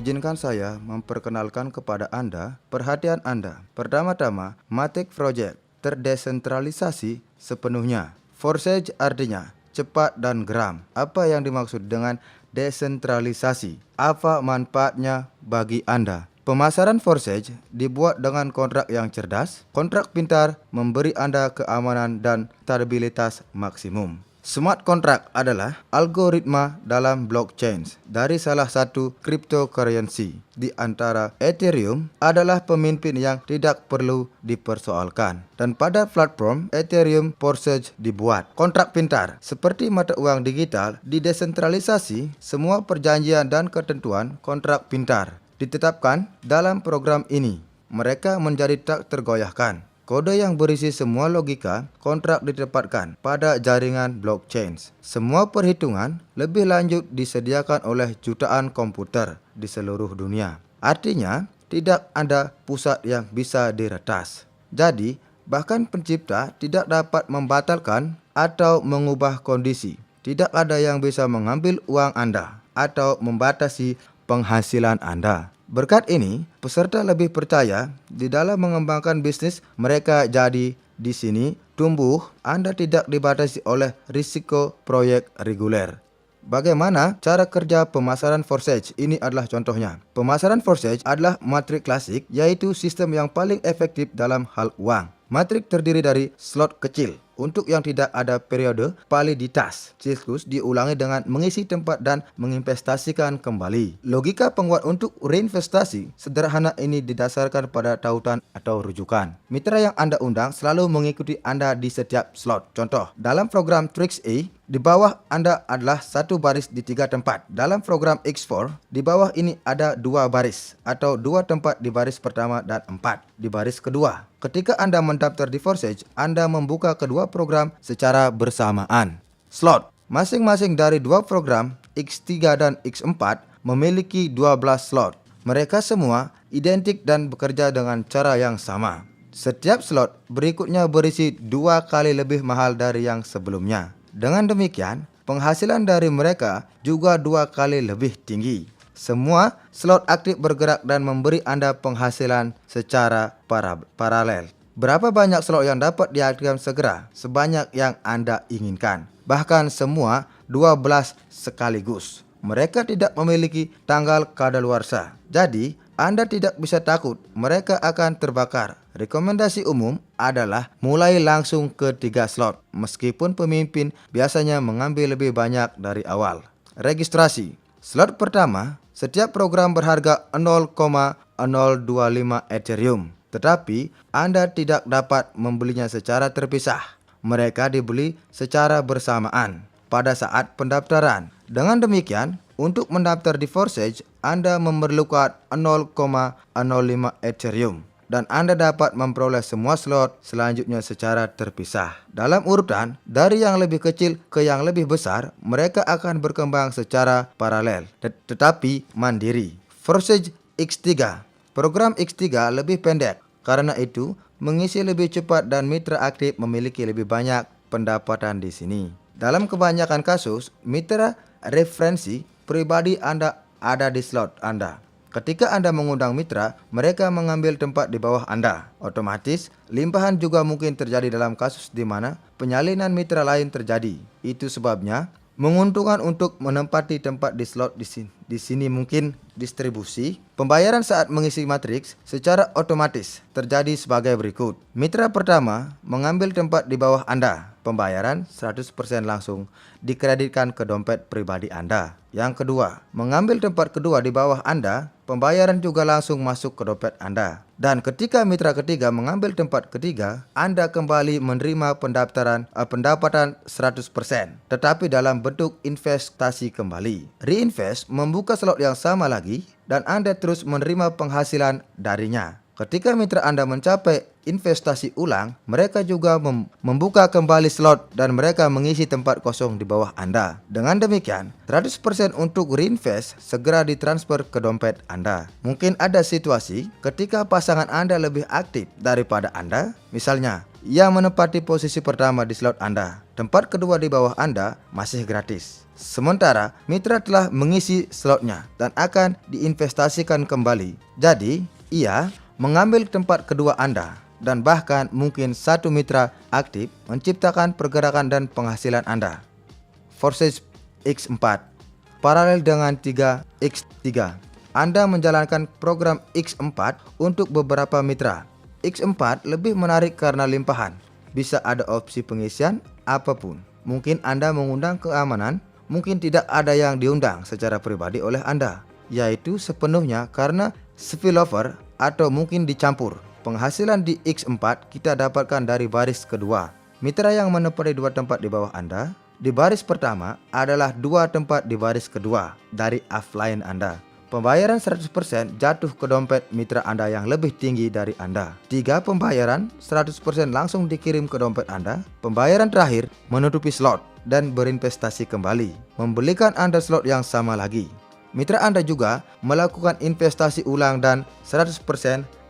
Izinkan saya memperkenalkan kepada Anda perhatian Anda. Pertama-tama, Matic Project terdesentralisasi sepenuhnya. Forsage artinya cepat dan geram. Apa yang dimaksud dengan desentralisasi? Apa manfaatnya bagi Anda? Pemasaran Forsage dibuat dengan kontrak yang cerdas. Kontrak pintar memberi Anda keamanan dan stabilitas maksimum. Smart contract adalah algoritma dalam blockchain dari salah satu cryptocurrency. Di antara Ethereum adalah pemimpin yang tidak perlu dipersoalkan. Dan pada platform Ethereum Forsage dibuat. Kontrak pintar seperti mata uang digital didesentralisasi. Semua perjanjian dan ketentuan kontrak pintar ditetapkan dalam program ini. Mereka menjadi tak tergoyahkan. Kode yang berisi semua logika kontrak ditempatkan pada jaringan blockchain. Semua perhitungan lebih lanjut disediakan oleh jutaan komputer di seluruh dunia. Artinya, tidak ada pusat yang bisa diretas. Jadi, bahkan pencipta tidak dapat membatalkan atau mengubah kondisi. Tidak ada yang bisa mengambil uang Anda atau membatasi penghasilan Anda. Berkat ini, peserta lebih percaya di dalam mengembangkan bisnis mereka. Jadi di sini tumbuh, Anda tidak dibatasi oleh risiko proyek reguler. Bagaimana cara kerja pemasaran Forsage? Ini adalah contohnya. Pemasaran Forsage adalah matrik klasik, yaitu sistem yang paling efektif dalam hal uang. Matrik terdiri dari slot kecil. Untuk yang tidak ada periode validitas, siklus diulangi dengan mengisi tempat dan menginvestasikan kembali. Logika penguat untuk reinvestasi sederhana ini didasarkan pada tautan atau rujukan. Mitra yang Anda undang selalu mengikuti Anda di setiap slot. Contoh, dalam program Trix A, di bawah Anda adalah satu baris di 3 tempat. Dalam program X4, di bawah ini ada 2 baris atau 2 tempat di baris pertama dan 4 di baris kedua. Ketika Anda mendaftar di Forsage, Anda membuka kedua program secara bersamaan. Slot masing-masing dari 2 program X3 dan X4 memiliki 12 slot. Mereka semua identik dan bekerja dengan cara yang sama. Setiap slot berikutnya berisi 2 kali lebih mahal dari yang sebelumnya. Dengan demikian, penghasilan dari mereka juga 2 kali lebih tinggi. Semua slot aktif bergerak dan memberi Anda penghasilan secara paralel. Berapa banyak slot yang dapat diaktifkan segera? Sebanyak yang Anda inginkan. Bahkan semua 12 sekaligus. Mereka tidak memiliki tanggal kadaluarsa. Jadi, Anda tidak bisa takut mereka akan terbakar. Rekomendasi umum adalah mulai langsung ke 3 slot. Meskipun pemimpin biasanya mengambil lebih banyak dari awal. Registrasi. Slot pertama, setiap program berharga 0,025 Ethereum. Tetapi Anda tidak dapat membelinya secara terpisah. Mereka dibeli secara bersamaan pada saat pendaftaran. Dengan demikian, untuk mendaftar di Forsage, Anda memerlukan 0,05 Ethereum. Dan Anda dapat memperoleh semua slot selanjutnya secara terpisah. Dalam urutan, dari yang lebih kecil ke yang lebih besar, mereka akan berkembang secara paralel, tetapi mandiri. Forsage X3. Program X3 lebih pendek, karena itu mengisi lebih cepat dan mitra aktif memiliki lebih banyak pendapatan di sini. Dalam kebanyakan kasus, mitra referensi pribadi Anda ada di slot Anda. Ketika Anda mengundang mitra, mereka mengambil tempat di bawah Anda. Otomatis, limpahan juga mungkin terjadi dalam kasus di mana penyalinan mitra lain terjadi. Itu sebabnya, menguntungkan untuk menempati tempat di slot di sini mungkin distribusi. Pembayaran saat mengisi matriks secara otomatis terjadi sebagai berikut. Mitra pertama mengambil tempat di bawah Anda. Pembayaran 100% langsung dikreditkan ke dompet pribadi Anda. Yang kedua, mengambil tempat kedua di bawah Anda, pembayaran juga langsung masuk ke dompet Anda. Dan ketika mitra ketiga mengambil tempat ketiga, Anda kembali menerima pendapatan 100%, tetapi dalam bentuk investasi kembali. Reinvest membuka slot yang sama lagi dan Anda terus menerima penghasilan darinya. Ketika mitra Anda mencapai investasi ulang, mereka juga membuka kembali slot dan mereka mengisi tempat kosong di bawah Anda. Dengan demikian, 100% untuk reinvest segera ditransfer ke dompet Anda. Mungkin ada situasi ketika pasangan Anda lebih aktif daripada Anda. Misalnya, yang menempati posisi pertama di slot Anda. Tempat kedua di bawah Anda masih gratis. Sementara mitra telah mengisi slotnya dan akan diinvestasikan kembali. Jadi, ia mengambil tempat kedua Anda dan bahkan mungkin satu mitra aktif menciptakan pergerakan dan penghasilan Anda. Forsage X4 paralel dengan 3x3. Anda menjalankan program X4 untuk beberapa mitra. X4 lebih menarik karena limpahan. Bisa ada opsi pengisian apapun. Mungkin Anda mengundang keamanan, mungkin tidak ada yang diundang secara pribadi oleh Anda, yaitu sepenuhnya karena spillover atau mungkin dicampur. Penghasilan di X4 kita dapatkan dari baris kedua. Mitra yang menempati 2 tempat di bawah Anda, di baris pertama adalah 2 tempat di baris kedua dari offline Anda. Pembayaran 100% jatuh ke dompet mitra Anda yang lebih tinggi dari Anda. 3 pembayaran 100% langsung dikirim ke dompet Anda. Pembayaran terakhir menutupi slot dan berinvestasi kembali, membelikan Anda slot yang sama lagi. Mitra Anda juga melakukan investasi ulang dan 100%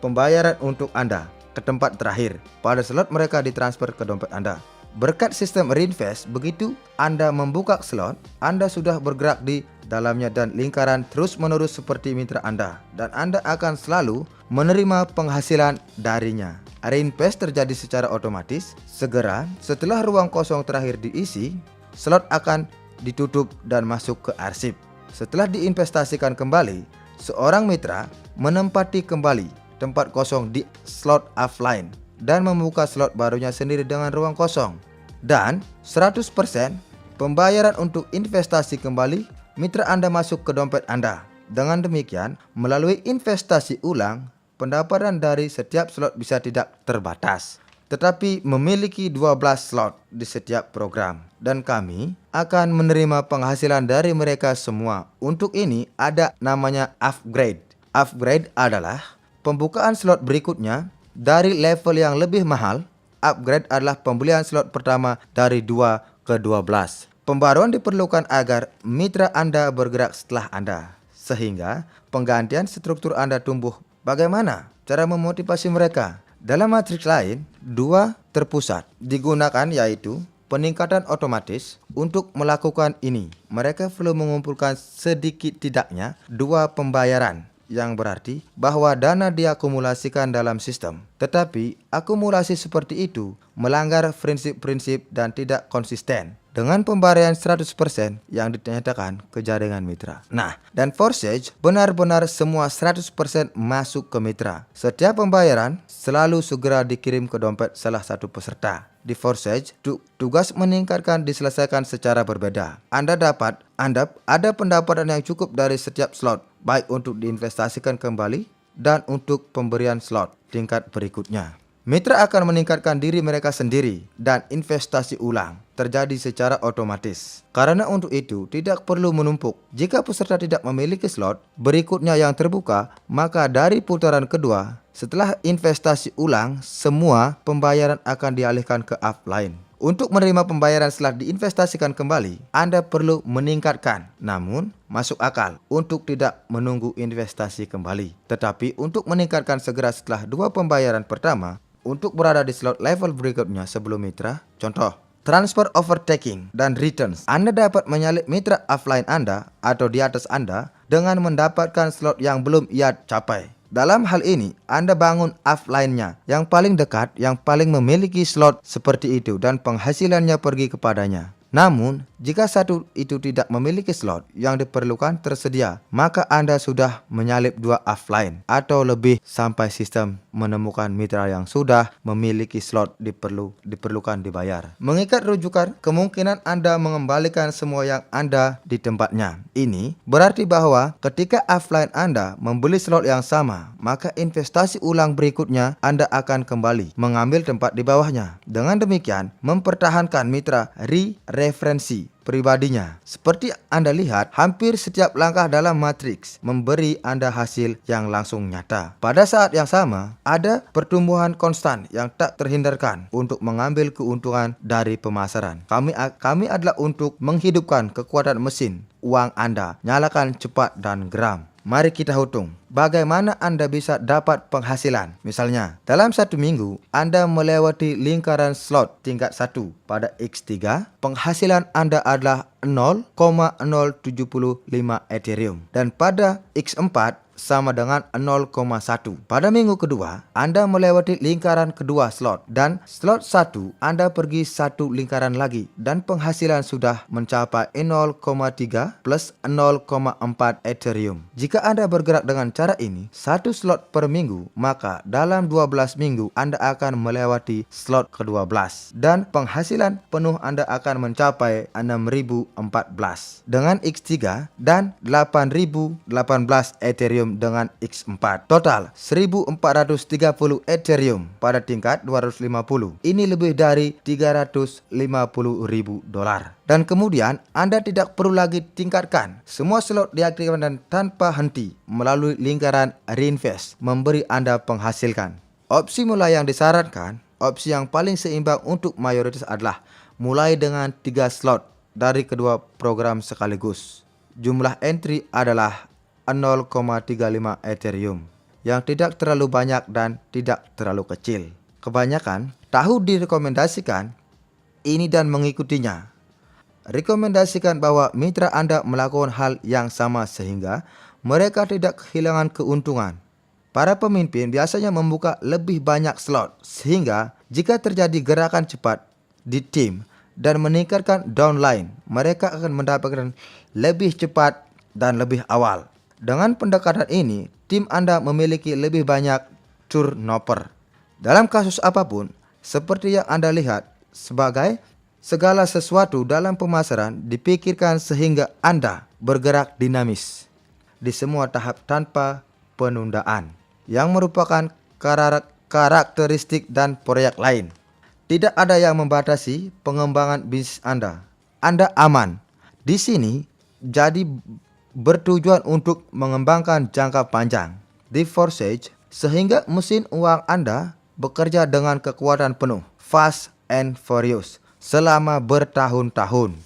pembayaran untuk Anda ke tempat terakhir pada slot mereka ditransfer ke dompet Anda. Berkat sistem reinvest, begitu Anda membuka slot, Anda sudah bergerak di dalamnya dan lingkaran terus-menerus seperti mitra Anda, dan Anda akan selalu menerima penghasilan darinya. Reinvest terjadi secara otomatis. Segera setelah ruang kosong terakhir diisi, slot akan ditutup dan masuk ke arsip. Setelah diinvestasikan kembali, seorang mitra menempati kembali tempat kosong di slot offline dan membuka slot barunya sendiri dengan ruang kosong. Dan 100% pembayaran untuk investasi kembali mitra Anda masuk ke dompet Anda. Dengan demikian, melalui investasi ulang, pendapatan dari setiap slot bisa tidak terbatas, tetapi memiliki 12 slot di setiap program. Dan kami akan menerima penghasilan dari mereka semua. Untuk ini ada namanya upgrade. Upgrade adalah pembukaan slot berikutnya dari level yang lebih mahal. Upgrade adalah pembelian slot pertama dari 2 ke 12. Pembaruan diperlukan agar mitra Anda bergerak setelah Anda, sehingga penggantian struktur Anda tumbuh. Bagaimana cara memotivasi mereka? Dalam matriks lain, 2 terpusat digunakan, yaitu peningkatan otomatis. Untuk melakukan ini, mereka perlu mengumpulkan sedikit tidaknya 2 pembayaran, yang berarti bahwa dana diakumulasikan dalam sistem. Tetapi akumulasi seperti itu melanggar prinsip-prinsip dan tidak konsisten dengan pembayaran 100% yang dinyatakan ke jaringan mitra. Nah, dan Forsage benar-benar semua 100% masuk ke mitra. Setiap pembayaran selalu segera dikirim ke dompet salah satu peserta. Di Forsage, tugas meningkatkan diselesaikan secara berbeda. Anda ada pendapatan yang cukup dari setiap slot, baik untuk diinvestasikan kembali dan untuk pemberian slot tingkat berikutnya. Mitra akan meningkatkan diri mereka sendiri dan investasi ulang terjadi secara otomatis. Karena untuk itu tidak perlu menumpuk. Jika peserta tidak memiliki slot berikutnya yang terbuka, maka dari putaran kedua setelah investasi ulang, semua pembayaran akan dialihkan ke offline. Untuk menerima pembayaran setelah diinvestasikan kembali, Anda perlu meningkatkan, namun masuk akal untuk tidak menunggu investasi kembali. Tetapi untuk meningkatkan segera setelah 2 pembayaran pertama, untuk berada di slot level berikutnya sebelum mitra. Contoh, transfer overtaking dan returns. Anda dapat menyalip mitra offline Anda atau di atas Anda dengan mendapatkan slot yang belum ia capai. Dalam hal ini, Anda bangun offline-nya yang paling dekat, yang paling memiliki slot seperti itu dan penghasilannya pergi kepadanya. Namun, jika satu itu tidak memiliki slot yang diperlukan tersedia, maka Anda sudah menyalip 2 offline atau lebih sampai sistem menemukan mitra yang sudah memiliki slot diperlukan dibayar. Mengikat rujukan, kemungkinan Anda mengembalikan semua yang Anda di tempatnya. Ini berarti bahwa ketika offline Anda membeli slot yang sama, maka investasi ulang berikutnya Anda akan kembali mengambil tempat di bawahnya. Dengan demikian, mempertahankan mitra referensi pribadinya. Seperti Anda lihat, hampir setiap langkah dalam matriks memberi Anda hasil yang langsung nyata. Pada saat yang sama, ada pertumbuhan konstan yang tak terhindarkan untuk mengambil keuntungan dari pemasaran. Kami adalah untuk menghidupkan kekuatan mesin uang Anda. Nyalakan cepat dan geram. Mari kita hitung. bagaimana Anda bisa dapat penghasilan. Misalnya, dalam satu minggu, Anda melewati lingkaran slot tingkat 1 pada X3, penghasilan Anda adalah 0,075 Ethereum. Dan pada X4, sama dengan 0,1. Pada minggu kedua, Anda melewati lingkaran kedua slot, dan slot 1 Anda pergi satu lingkaran lagi, dan penghasilan sudah mencapai 0,3 plus 0,4 Ethereum. Jika Anda bergerak dengan cara ini, satu slot per minggu, maka dalam 12 minggu Anda akan melewati slot ke-12, dan penghasilan penuh Anda akan mencapai 6.014 dengan X3 dan 8.018 Ethereum dengan X4. Total 1.430 Ethereum pada tingkat 250. Ini lebih dari 350.000 dolar. Dan kemudian Anda tidak perlu lagi tingkatkan. Semua slot diaktifkan dan tanpa henti melalui lingkaran reinvest memberi Anda penghasilkan. Opsi mulai yang disarankan, opsi yang paling seimbang untuk mayoritas adalah mulai dengan 3 slot dari kedua program sekaligus. Jumlah entry adalah 0,35 Ethereum, yang tidak terlalu banyak dan tidak terlalu kecil. Kebanyakan tahu direkomendasikan ini dan mengikutinya. Rekomendasikan bahwa mitra Anda melakukan hal yang sama sehingga mereka tidak kehilangan keuntungan. Para pemimpin biasanya membuka lebih banyak slot sehingga jika terjadi gerakan cepat di tim dan meningkatkan downline, mereka akan mendapatkan lebih cepat dan lebih awal. Dengan pendekatan ini, tim Anda memiliki lebih banyak turnover. Dalam kasus apapun, seperti yang Anda lihat, sebagai segala sesuatu dalam pemasaran dipikirkan sehingga Anda bergerak dinamis di semua tahap tanpa penundaan, yang merupakan karakteristik dan proyek lain. Tidak ada yang membatasi pengembangan bisnis Anda. Anda aman. Di sini jadi bertujuan untuk mengembangkan jangka panjang di Forsage sehingga mesin uang Anda bekerja dengan kekuatan penuh, fast and furious, selama bertahun-tahun.